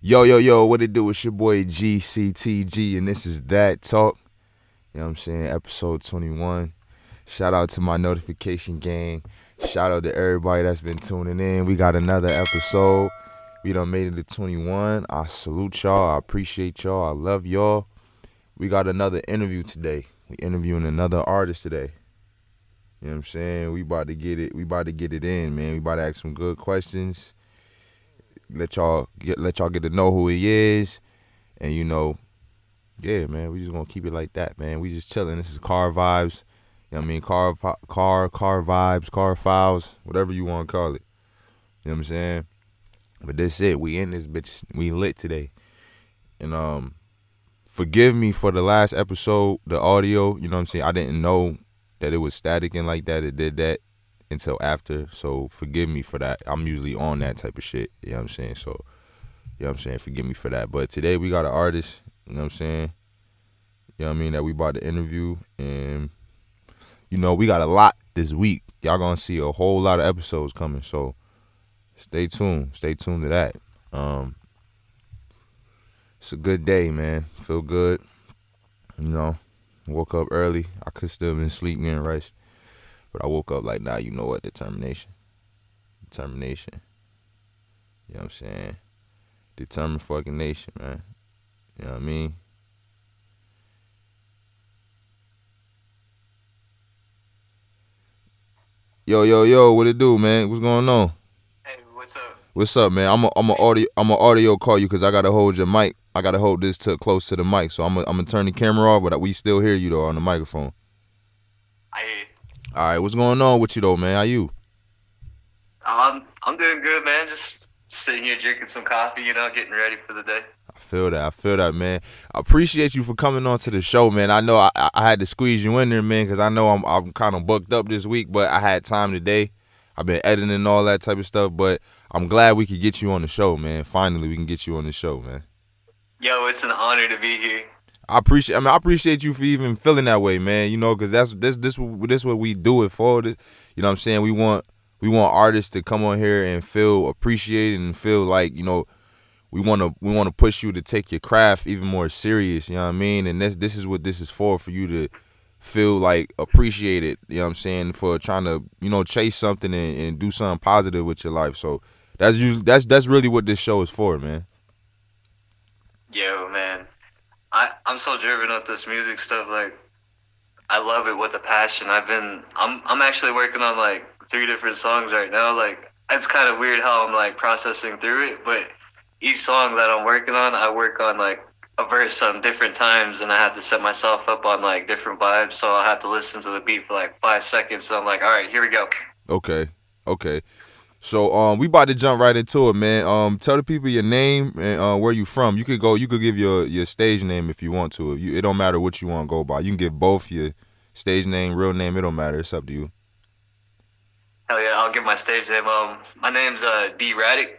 Yo, what it do? It's your boy GCTG, and this is That Talk. You know what I'm saying? Episode 21. Shout out to my notification gang. Shout out to everybody that's been tuning in. We got another episode. We done made it to 21. I salute y'all. I appreciate y'all. I love y'all. We got another interview today. We interviewing another artist today. You know what I'm saying? We about to get it. We about to get it in, man. We about to ask some good questions. Let y'all get to know who he is, and yeah, man, we just gonna keep it like that, man. We just chilling. This is car vibes. You know what I mean? Car vibes, car files, whatever you want to call it. You know what I'm saying? But that's it. We in this bitch. We lit today. And forgive me for the last episode, the audio. You know what I'm saying? I didn't know that it was static and like that. It did that until after. So forgive me for that. I'm usually on that type of shit. You know what I'm saying? So, you know what I'm saying? Forgive me for that. But today we got an artist, you know what I'm saying? You know what I mean? That we about to interview. And, we got a lot this week. Y'all gonna see a whole lot of episodes coming. So stay tuned. Stay tuned to that. It's a good day, man. Feel good. Woke up early. I could still been sleeping getting rest. But I woke up like, nah, you know what? Determination. You know what I'm saying? Determined fucking nation, man. You know what I mean? Yo, what it do, man? What's going on? Hey, what's up? What's up, man? I'm a audio call you because I gotta hold your mic. I gotta hold this close to the mic, so I'm gonna turn the camera off, but we still hear you though on the microphone. I hear you. All right, what's going on with you though, man? How you? I'm doing good, man. Just sitting here drinking some coffee, getting ready for the day. I feel that, man. I appreciate you for coming on to the show, man. I know I had to squeeze you in there, man, because I know I'm kind of booked up this week, but I had time today. I've been editing and all that type of stuff, but I'm glad we could get you on the show, man. Finally, we can get you on the show, man. Yo, it's an honor to be here. I appreciate you for even feeling that way, man. Because this what we do it for. This, you know what I'm saying? We want artists to come on here and feel appreciated and feel like, we want to push you to take your craft even more serious, you know what I mean? And this is what this is for you to feel like appreciated, you know what I'm saying, for trying to, chase something and do something positive with your life. So that's really what this show is for, man. Yo, man, I'm so driven with this music stuff. Like, I love it with a passion. I'm actually working on like 3 different songs right now. Like, it's kind of weird how I'm like processing through it, but each song that I'm working on, I work on like a verse on different times, and I have to set myself up on like different vibes. So I have to listen to the beat for like 5 seconds. So I'm like, all right, here we go. Okay. Okay. So we about to jump right into it, man. Tell the people your name and where you from. You could give your stage name if you want to. It don't matter what you want to go by. You can give both your stage name, real name, it don't matter. It's up to you. Hell yeah, I'll give my stage name. My name's Dee-Ratic,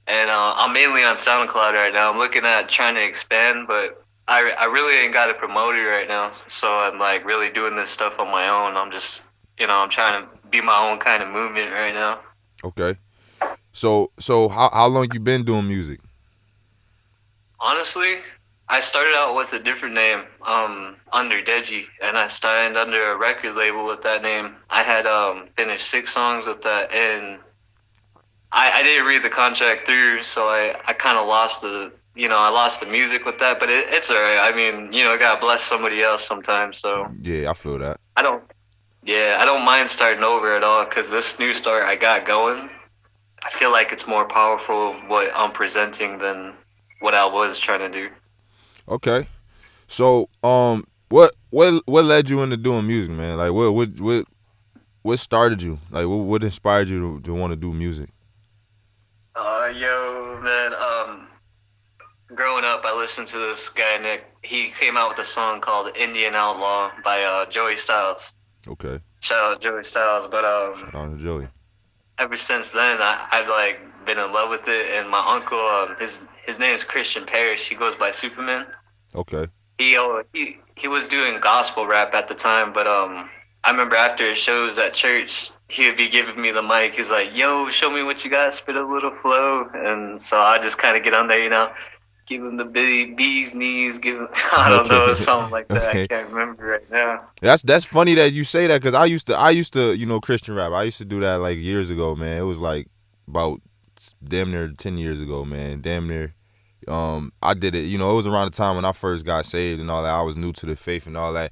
and I'm mainly on Soundcloud right now. I'm looking at trying to expand, but I really ain't got a promoter right now. So I'm like really doing this stuff on my own. I'm just, I'm trying to be my own kind of movement right now. Okay. So how long you been doing music? Honestly, I started out with a different name, under Deji, and I started under a record label with that name. I had finished 6 songs with that, and I didn't read the contract through, so I kind of lost I lost the music with that, but it's alright. I mean, gotta bless somebody else sometimes, so Yeah, I feel that. I don't, yeah, I don't mind starting over at all, because this new start I got going, I feel like it's more powerful what I'm presenting than what I was trying to do. Okay. So what led you into doing music, man? Like what started you? Like what inspired you to want to do music? Yo, man, growing up, I listened to this guy, Nick. He came out with a song called Indian Outlaw by Joey Styles. Okay. Shout out Joey Styles. But Shout out to Joey. ever since then, I've like been in love with it. And my uncle, his name is Christian Parrish. He goes by Superman. Okay. He was doing gospel rap at the time, but I remember after shows at church, he would be giving me the mic. He's like, "Yo, show me what you got, spit a little flow," and so I just kind of get on there, give him the bee's knees, give him I don't know Okay, something like that. I okay. can't remember right now. That's funny that you say that because I used to Christian rap. I used to do that like years ago, man. It was like about damn near 10 years ago, man. Damn near. I did it. It was around the time when I first got saved and all that. I was new to the faith and all that.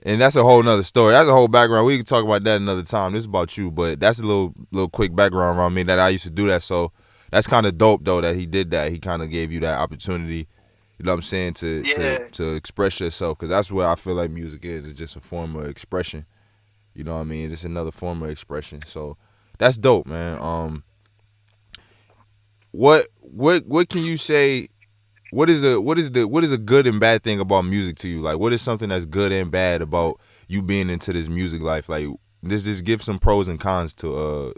And that's a whole nother story. That's a whole background. We can talk about that another time. This is about you, but that's a little quick background around me that I used to do that. So that's kind of dope though that he did that. He kind of gave you that opportunity. You know what I'm saying to to Yeah, to express yourself because that's what I feel like music is. It's just a form of expression. You know what I mean? It's just another form of expression. So that's dope, man. What can you say? What is a good and bad thing about music to you? Like, what is something that's good and bad about you being into this music life? Like, just give some pros and cons to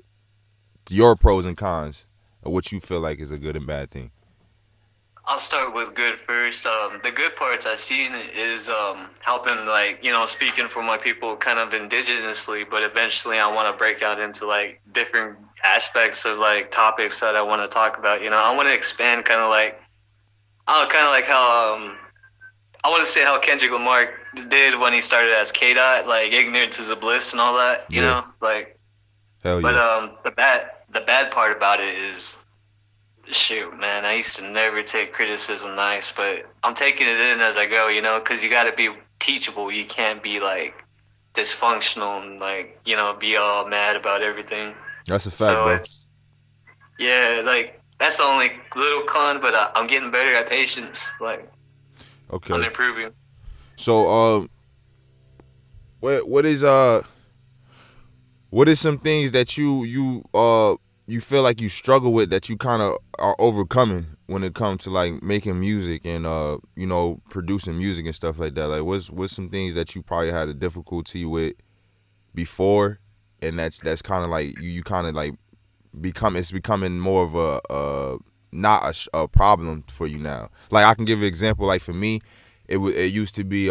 your pros and cons of what you feel like is a good and bad thing. I'll start with good first. The good parts I've seen is helping, like, speaking for my people kind of indigenously, but eventually I want to break out into, like, different aspects of, like, topics that I want to talk about. I want to expand kind of like how, I want to say how Kendrick Lamar did when he started as K-Dot, like, ignorance is a bliss and all that, Yeah, like, hell but yeah. the bad part about it is, shoot, man, I used to never take criticism nice, but I'm taking it in as I go, because you got to be teachable. You can't be, like, dysfunctional and, like, be all mad about everything. That's a fact, So bro. yeah, like, that's the only little con, but I'm getting better at patience. Like, I'm Okay. improving. So, what is what is some things that you feel like you struggle with that you kind of are overcoming when it comes to like making music and producing music and stuff like that? Like, what's some things that you probably had a difficulty with before, and that's kind of like you kind of like it's becoming more of a not a problem for you now. Like I can give an example. Like for me, it used to be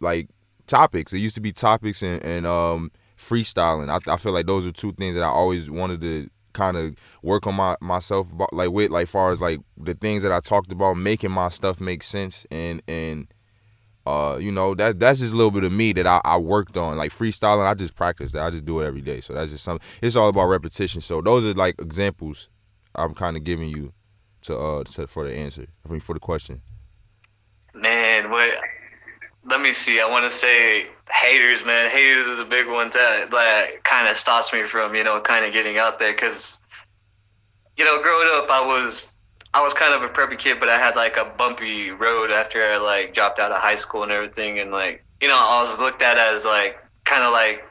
like topics. It used to be topics and freestyling. I feel like those are two things that I always wanted to kind of work on myself about, like with like far as like the things that I talked about, making my stuff make sense and that's just a little bit of me that I worked on. Like freestyling, I just practice that. I just do it every day. So that's just something. It's all about repetition. So those are like examples I'm kind of giving you for the answer. I mean for the question. Man, what? Let me see. I want to say haters, man. Haters is a big one that kind of stops me from, kind of getting out there. Because, growing up, I was kind of a preppy kid, but I had, like, a bumpy road after I, like, dropped out of high school and everything. And, like, I was looked at as, like, kind of like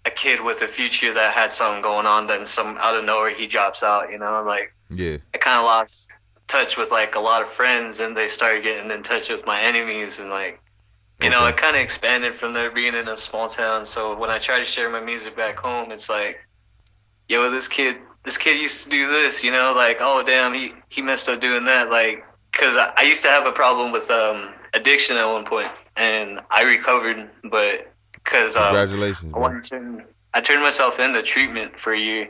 a kid with a future that had something going on. Then some out of nowhere he drops out. Like, Yeah. I kind of lost touch with, like, a lot of friends, and they started getting in touch with my enemies, and, like, Okay. it kind of expanded from there, being in a small town. So when I try to share my music back home, it's like, yo, this kid used to do this, like, oh damn, he messed up doing that, like, cause I used to have a problem with addiction at one point, and I recovered, but cause Congratulations, bro. I turned myself into treatment for a year.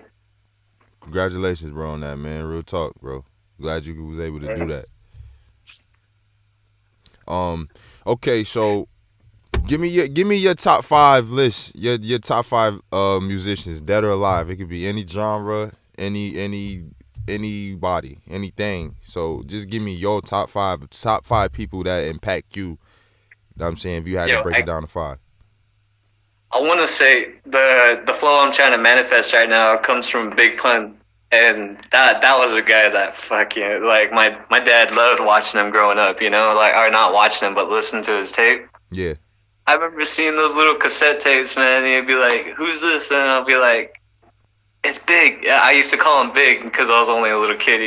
Congratulations, bro, on that, man. Real talk, bro. Glad you was able to do that. Um. Okay, so give me your top five list. Your top five musicians, dead or alive. It could be any genre, anybody, anything. So just give me your top five people that impact you. You know what I'm saying if you had to Yo, break it down to five. I want to say the flow I'm trying to manifest right now comes from Big Pun, and that was a guy that fucking, like, my dad loved watching him growing up, like, or not watching him but listening to his tape. Yeah. I remember seeing those little cassette tapes, man. And he'd be like, "Who's this?" And I'll be like, "It's Big." Yeah, I used to call him Big because I was only a little kid.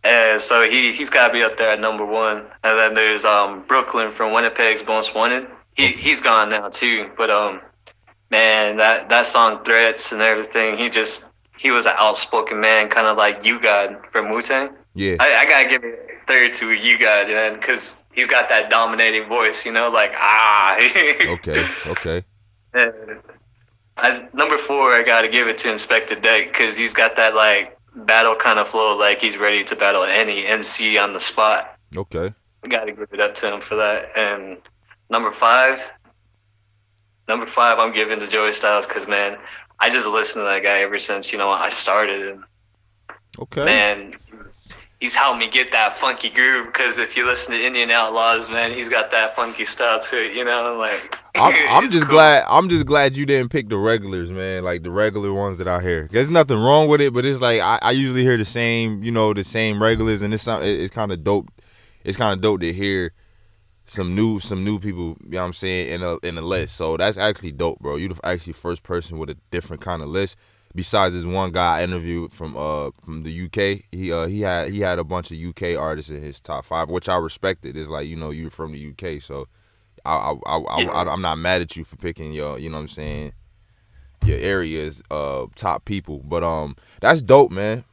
And so he's got to be up there at number one. And then there's Brooklyn from Winnipeg's Most Wanted. Okay. He's gone now too, but man, that song Threats and everything, he he was an outspoken man, kind of like You God from Wu-Tang. Yeah. I gotta give it third to You God, man, because he's got that dominating voice, like ah. Okay. Okay. And number four, I gotta give it to Inspector Deck because he's got that like battle kind of flow, like he's ready to battle any MC on the spot. Okay. I gotta give it up to him for that. And number five, I'm giving to Joey Styles because man, I just listened to that guy ever since I started. And Okay. man, he's helped me get that funky groove because if you listen to Indian Outlaws, man, he's got that funky style to it. Like I'm just cool. glad. I'm just glad you didn't pick the regulars, man. Like the regular ones that I hear. There's nothing wrong with it, but it's like I usually hear the same, the same regulars, and it's kind of dope. It's kind of dope to hear some new people. You know what I'm saying in a list. So that's actually dope, bro. You're the actually first person with a different kind of list. Besides this one guy I interviewed from the UK, he had a bunch of UK artists in his top 5, which I respected. It's like you're from the UK, so I'm not mad at you for picking your, what I'm saying, your area's top people. But that's dope, man.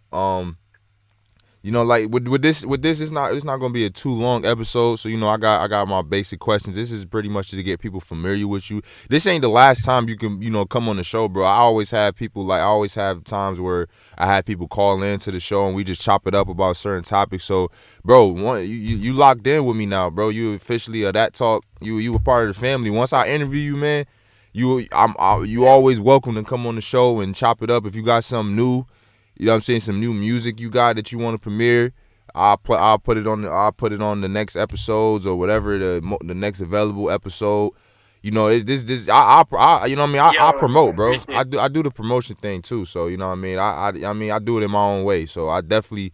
Like with this, it's not gonna be a too long episode. So I got my basic questions. This is pretty much to get people familiar with you. This ain't the last time you can come on the show, bro. I always have people I always have times where I have people call in to the show and we just chop it up about certain topics. So, bro, you locked in with me now, bro. You officially that talk. You a part of the family. Once I interview you, man, you always welcome to come on the show and chop it up. If you got something new. You know what I'm saying? Some new music you got that you want to premiere. I'll put it on the next episodes or whatever the next available episode. This I I promote, bro. I do the promotion thing too. So you know what I mean. I do it in my own way. So I definitely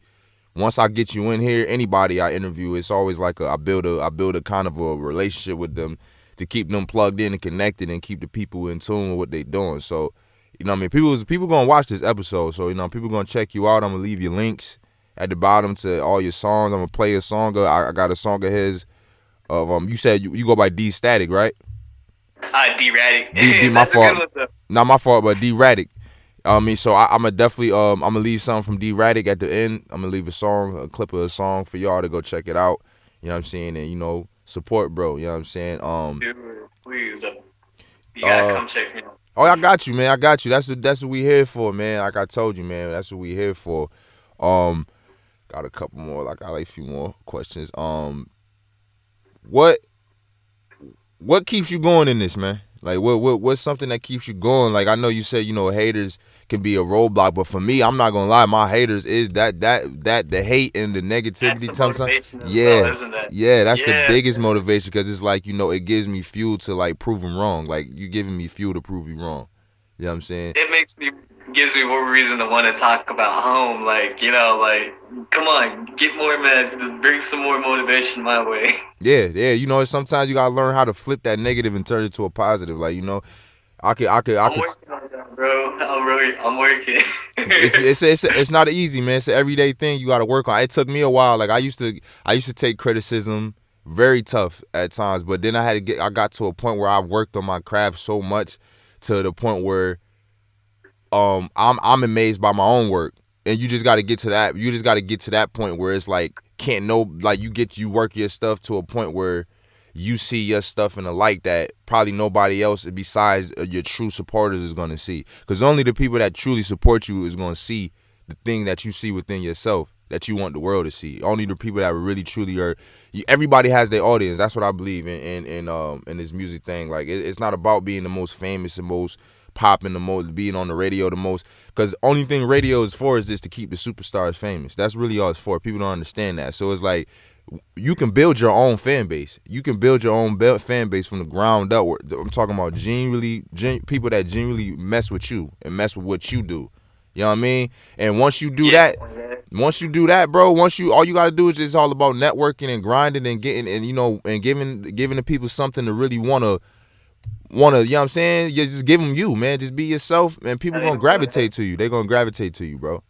once I get you in here, anybody I interview, it's always like I build a kind of a relationship with them to keep them plugged in and connected and keep the people in tune with what they doing. So. You know what I mean? People gonna watch this episode, so people gonna check you out. I'm gonna leave your links at the bottom to all your songs. I'm gonna play a song. I got a song of his. You said you go by Dee-Static, right? Dee-Ratic. My fault. Not my fault, but Dee-Ratic. So I'm gonna definitely I'm gonna leave something from Dee-Ratic at the end. I'm gonna leave a clip of a song for y'all to go check it out. You know what I'm saying? And support, bro. You know what I'm saying? Dude, please, you gotta come check me out. Oh, I got you, man. I got you. That's what we here for, man. Like I told you, man. That's what we here for. Got a couple more. Like I like a few more questions. What keeps you going in this, man? Like what's something that keeps you going? Like I know you said haters can be a roadblock, but for me, I'm not gonna lie. My haters is that the hate and the negativity. Yeah, that's the biggest motivation because it's like it gives me fuel to like prove them wrong. Like you giving me fuel to prove you wrong. You know what I'm saying? It gives me more reason to want to talk about home. Like come on, get more man, bring some more motivation my way. Yeah. Sometimes you gotta learn how to flip that negative and turn it to a positive. Like I could. I'm working on that, bro. I'm working. It's not easy, man. It's an everyday thing you got to work on. It took me a while. Like I used to take criticism very tough at times, but then I got to a point where I worked on my craft so much to the point where I'm amazed by my own work. And you just got to get to that. You just got to get to that point where it's like you work your stuff to a point where you see your stuff in a light that probably nobody else besides your true supporters is going to see. Because only the people that truly support you is going to see the thing that you see within yourself that you want the world to see. Only the people that really truly are. Everybody has their audience. That's what I believe in this music thing. Like it's not about being the most famous and most popping, the most being on the radio the most. Because the only thing radio is for is just to keep the superstars famous. That's really all it's for. People don't understand that. So it's like you can build your own fan base. You can build your own fan base from the ground up. I'm talking about people that genuinely mess with you and mess with what you do. You know what I mean? And once you do that, bro, all you gotta do is just all about networking and grinding and getting and giving the people something to really wanna, you know what I'm saying? You just give them man. Just be yourself, and people gonna gravitate to you. They gonna gravitate to you, bro.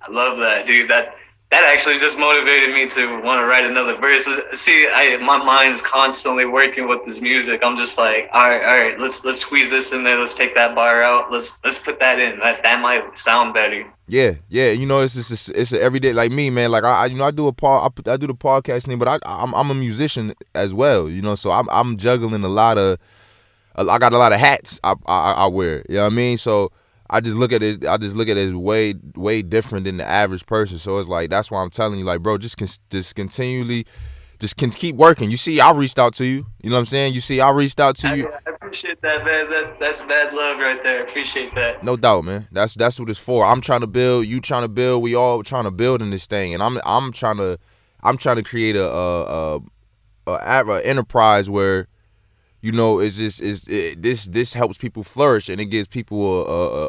I love that, dude. That that actually just motivated me to want to write another verse. See, my mind's constantly working with this music. I'm just like, all right, let's squeeze this in there. Let's take that bar out. Let's put that in. That might sound better. Yeah, you know, it's a everyday, like me, man. Like I you know, I do I do the podcast thing, but I'm a musician as well, you know. So I'm juggling a lot of, I got a lot of hats I wear. You know what I mean? So I just look at it. I just look at it as way different than the average person. So it's like, that's why I'm telling you, like, bro, just continually, just can keep working. You see, I reached out to you. You know what I'm saying? You see, I reached out to you. I appreciate that, man. That's bad love right there. Appreciate that. No doubt, man. That's what it's for. I'm trying to build. You trying to build. We all trying to build in this thing, and I'm trying to create a enterprise where, you know, this helps people flourish, and it gives people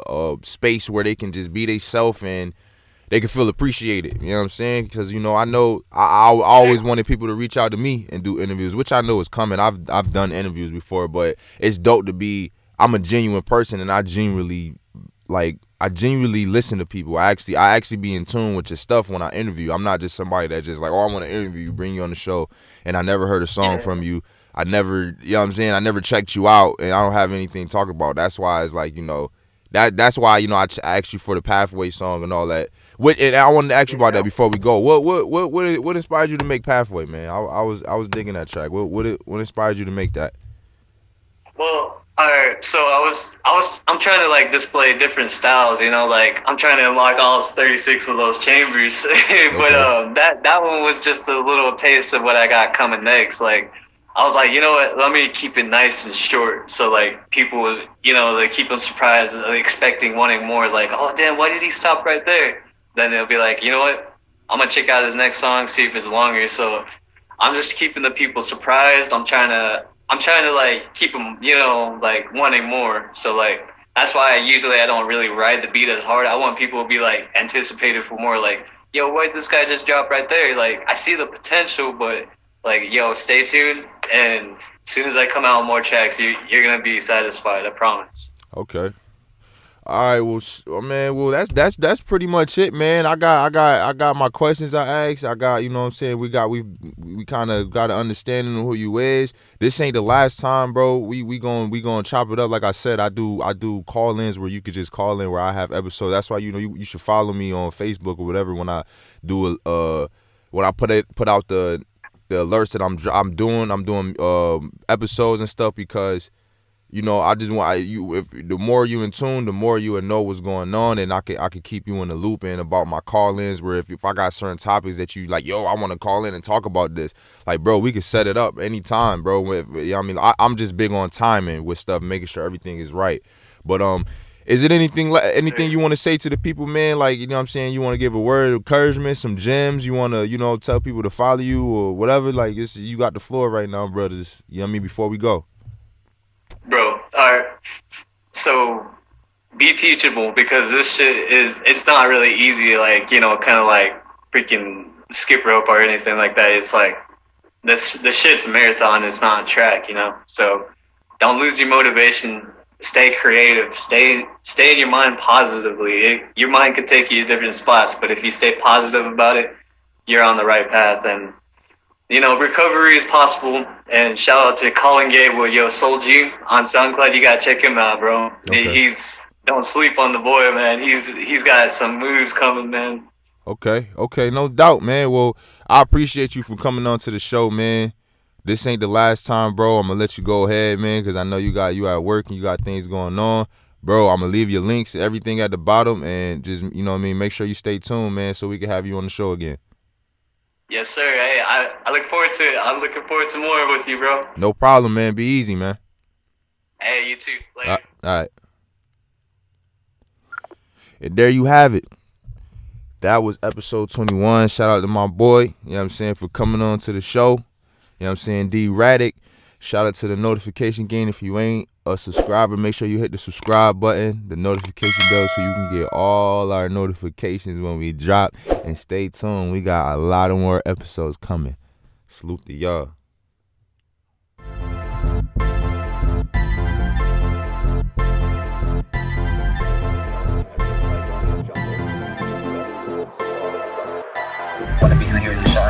a space where they can just be themselves and they can feel appreciated. You know what I'm saying? Because, you know I always wanted people to reach out to me and do interviews, which I know is coming. I've done interviews before, but it's dope to be. I'm a genuine person, and I genuinely listen to people. I actually be in tune with your stuff when I interview. I'm not just somebody that just like, oh, I want to interview you, bring you on the show, and I never heard a song from you. I never, you know what I'm saying? I never checked you out, and I don't have anything to talk about. That's why it's like, you know, that's why, you know, I asked you for the Pathway song and all that. And I wanted to ask you about that before we go. What inspired you to make Pathway, man? I was digging that track. What inspired you to make that? Well, alright, so I'm trying to like display different styles, you know, like I'm trying to unlock all 36 of those chambers. But that one was just a little taste of what I got coming next. Like, I was like, you know what, let me keep it nice and short, so like people, you know, they keep them surprised, expecting, wanting more, like, oh damn, why did he stop right there? Then they'll be like, you know what, I'm gonna check out his next song, see if it's longer. So I'm just keeping the people surprised. I'm trying to like keep them, you know, like wanting more. So like that's why I don't really ride the beat as hard. I want people to be like anticipated for more. Like, yo, why did this guy just drop right there? Like, I see the potential, but like, yo, stay tuned. And as soon as I come out with more tracks, you're gonna be satisfied. I promise. Okay. All right, well, man, well, that's pretty much it, man. I got my questions I asked. I got, you know what I'm saying, we kind of got an understanding of who you is. This ain't the last time, bro. We going to chop it up. Like I said, I do call-ins where you could just call in, where I have episodes. That's why, you know, you should follow me on Facebook or whatever when I do when I put out the alerts that I'm doing episodes and stuff, because, you know, I just want if the more you in tune, the more you will know what's going on, and I could keep you in the loop and about my call-ins. Where if I got certain topics that you like, yo, I want to call in and talk about this, like, bro, we could set it up anytime, bro. You know what I mean, I'm just big on timing with stuff, making sure everything is right. But is it anything you want to say to the people, man? Like, you know what I'm saying, you want to give a word of encouragement, some gems, you want to, you know, tell people to follow you or whatever? Like, you got the floor right now, brothers. You know what I mean? Before we go. Bro, alright. So be teachable, because this shit it's not really easy, like, you know, kind of like freaking skip rope or anything like that. It's like the shit's a marathon, it's not a track, you know. So don't lose your motivation. Stay creative. Stay in your mind positively. Your mind could take you to different spots, but if you stay positive about it, you're on the right path. And, you know, recovery is possible. And shout out to Colin Gable, yo, Soul G on SoundCloud. You gotta check him out, bro. Okay. Don't sleep on the boy, man. He's got some moves coming, man. Okay, no doubt, man. Well, I appreciate you for coming on to the show, man. This ain't the last time, bro. I'm gonna let you go ahead, man, because I know you at work and you got things going on, bro. I'm gonna leave your links, everything at the bottom, and just, you know what I mean, make sure you stay tuned, man, so we can have you on the show again. Yes, sir. Hey, I look forward to it. I'm looking forward to more with you, bro. No problem, man. Be easy, man. Hey, you too. Later. All right. And there you have it. That was episode 21. Shout out to my boy, you know what I'm saying, for coming on to the show. You know what I'm saying, Dee-Ratic. Shout out to the notification gang. If you ain't a subscriber, make sure you hit the subscribe button, the notification bell, so you can get all our notifications when we drop. And stay tuned. We got a lot of more episodes coming. Salute to y'all.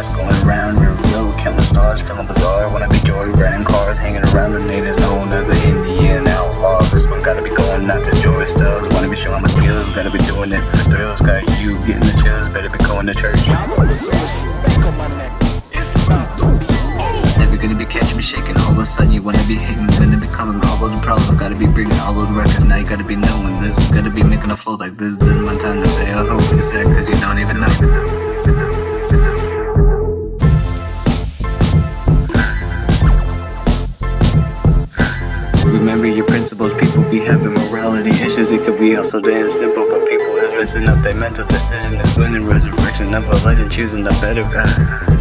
stars, going around real real, counting stars, feeling bizarre. Wanna be joy, riding cars, hanging around the natives known as the Indian outlaws. This one gotta be going out to joy stubs. Wanna be showing my skills, gotta be doing it for thrills. Got you getting the chills, better be going to church. Never gonna be catching me shaking. All of a sudden you wanna be hating, gonna be causing all those problems. Gotta be bringing all those records. Now you gotta be knowing this. Gotta be making a flow like this. This is my time to say I hope it's sad, cause you don't even know. Remember your principles, people be having morality issues. It could be all so damn simple, but people is messing up their mental decision. Is winning resurrection of a legend, choosing the better path.